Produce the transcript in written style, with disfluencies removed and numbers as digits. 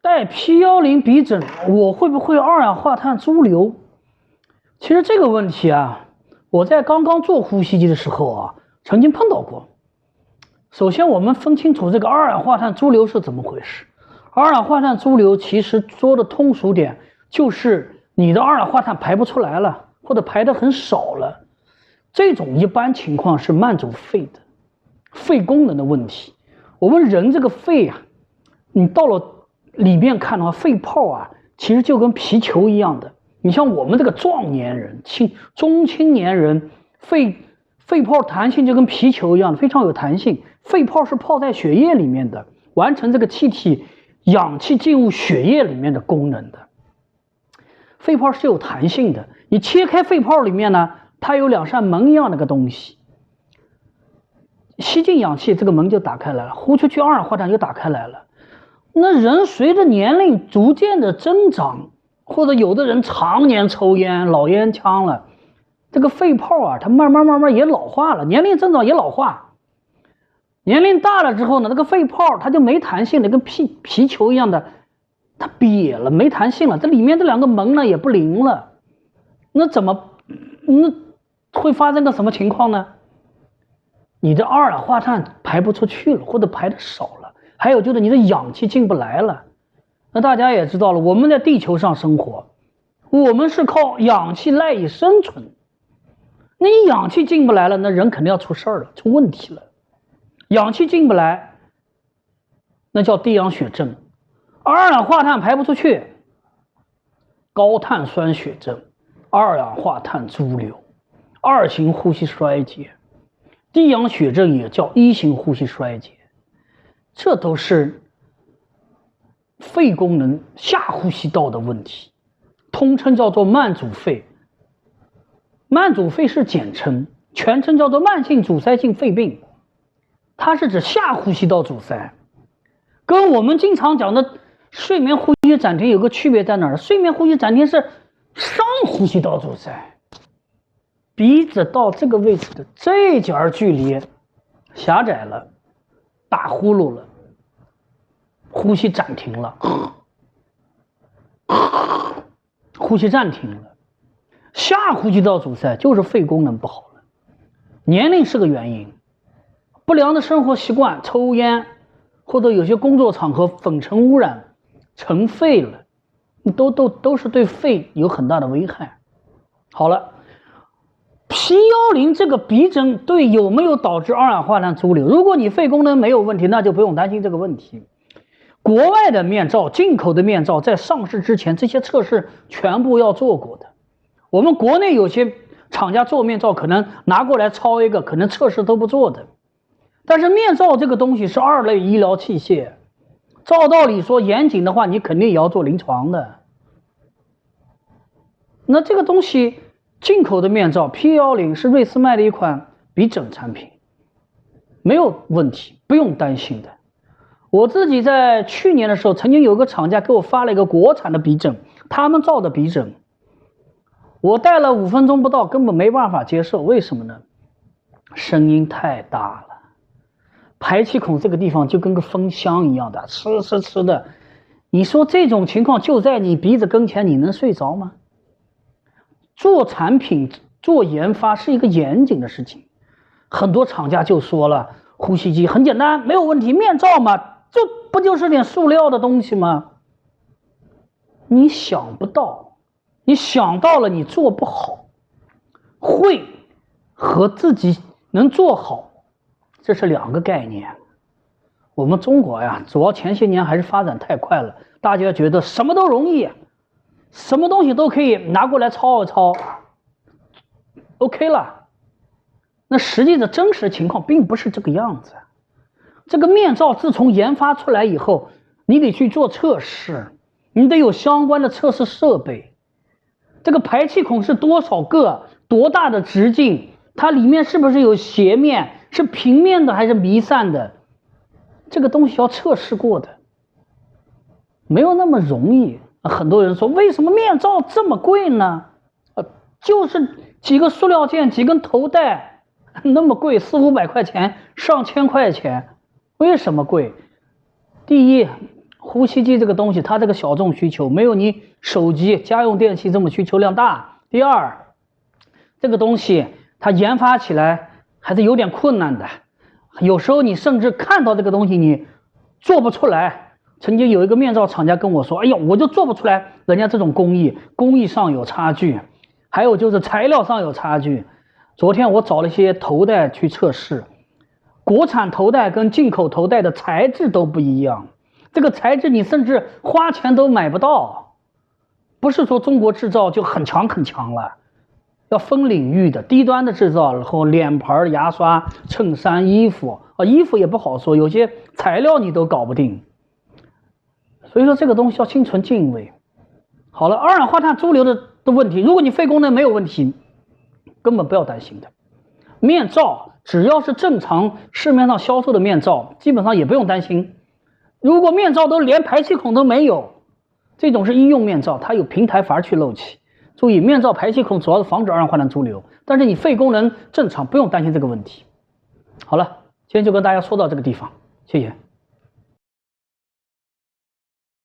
戴 P10鼻枕，我会不会二氧化碳潴留？其实这个问题啊，我在刚刚做呼吸机的时候啊，曾经碰到过。首先，我们分清楚这个二氧化碳潴留是怎么回事。二氧化碳潴留其实说的通俗点，就是你的二氧化碳排不出来了，或者排的很少了。这种一般情况是慢阻肺的，肺功能的问题。我们人这个肺啊，你到了里面看的话，肺泡啊，其实就跟皮球一样的。你像我们这个壮年人、中青年人，肺泡弹性就跟皮球一样的，非常有弹性。肺泡是泡在血液里面的，完成这个气体、氧气进入血液里面的功能的。肺泡是有弹性的，你切开肺泡里面呢，它有两扇门一样的个东西，吸进氧气，这个门就打开来了，呼出去二氧化碳就打开来了。那人随着年龄逐渐的增长，或者有的人常年抽烟、老烟枪了，这个肺泡啊，它慢慢也老化了，年龄增长也老化。年龄大了之后呢，这个肺泡它就没弹性了，跟皮球一样的，它瘪了，没弹性了。这里面这两个门呢也不灵了，那会发生个什么情况呢？你的二氧化碳排不出去了，或者排的少了，还有就是你的氧气进不来了。那大家也知道了，我们在地球上生活，我们是靠氧气赖以生存。那你氧气进不来了，那人肯定要出事儿了，出问题了。氧气进不来，那叫低氧血症；二氧化碳排不出去，高碳酸血症、二氧化碳潴留、二型呼吸衰竭。低氧血症也叫一型呼吸衰竭，这都是肺功能下呼吸道的问题，通称叫做慢阻肺。慢阻肺是简称，全称叫做慢性阻塞性肺病，它是指下呼吸道阻塞，跟我们经常讲的睡眠呼吸暂停有个区别在哪儿？睡眠呼吸暂停是上呼吸道阻塞。鼻子到这个位置的这截距离狭窄了，打呼噜了，呼吸暂停了，呼吸暂停了。下呼吸道阻塞就是肺功能不好了，年龄是个原因，不良的生活习惯，抽烟或者有些工作场合粉尘污染尘肺了，都是对肺有很大的危害。好了。P10这个鼻针对有没有导致二氧化碳潴留？如果你肺功能没有问题，那就不用担心这个问题。国外的面罩、进口的面罩在上市之前，这些测试全部要做过的。我们国内有些厂家做面罩，可能拿过来抄一个，可能测试都不做的。但是面罩这个东西是二类医疗器械，照道理说严谨的话，你肯定也要做临床的。那这个东西。进口的面罩 P10是瑞思迈的一款鼻枕产品，没有问题，不用担心的。我自己在去年的时候，曾经有个厂家给我发了一个国产的鼻枕，他们造的鼻枕，我戴了5分钟不到，根本没办法接受。为什么呢？声音太大了，排气孔这个地方就跟个风箱一样的，呲的。你说这种情况就在你鼻子跟前，你能睡着吗？做产品、做研发是一个严谨的事情，很多厂家就说了，呼吸机很简单，没有问题，面罩嘛，这不就是点塑料的东西吗？你想不到，你想到了，你做不好，会和自己能做好，这是两个概念。我们中国呀，主要前些年还是发展太快了，大家觉得什么都容易。什么东西都可以拿过来抄一抄 ，OK 了。那实际的真实情况并不是这个样子。这个面罩自从研发出来以后，你得去做测试，你得有相关的测试设备。这个排气孔是多少个，多大的直径，它里面是不是有斜面，是平面的还是弥散的，这个东西要测试过的，没有那么容易。很多人说为什么面罩这么贵呢？就是几个塑料件、几根头带，那么贵，400-500块钱，上千块钱，为什么贵？第一，呼吸机这个东西，它这个小众需求没有你手机、家用电器这么需求量大。第二，这个东西它研发起来还是有点困难的，有时候你甚至看到这个东西你做不出来。曾经有一个面罩厂家跟我说：“哎呀，我就做不出来人家这种工艺上有差距，还有就是材料上有差距。”昨天我找了一些头戴去测试，国产头戴跟进口头戴的材质都不一样，这个材质你甚至花钱都买不到。不是说中国制造就很强了，要分领域的，低端的制造，然后脸盘、牙刷、衬衫、衣服衣服也不好说，有些材料你都搞不定。所以说这个东西要心存敬畏。好了，二氧化碳潴留的问题，如果你肺功能没有问题，根本不要担心的。面罩只要是正常市面上销售的面罩，基本上也不用担心。如果面罩都连排气孔都没有，这种是医用面罩，它有平台阀去漏气。注意，面罩排气孔主要是防止二氧化碳潴留，但是你肺功能正常，不用担心这个问题。好了，今天就跟大家说到这个地方，谢谢。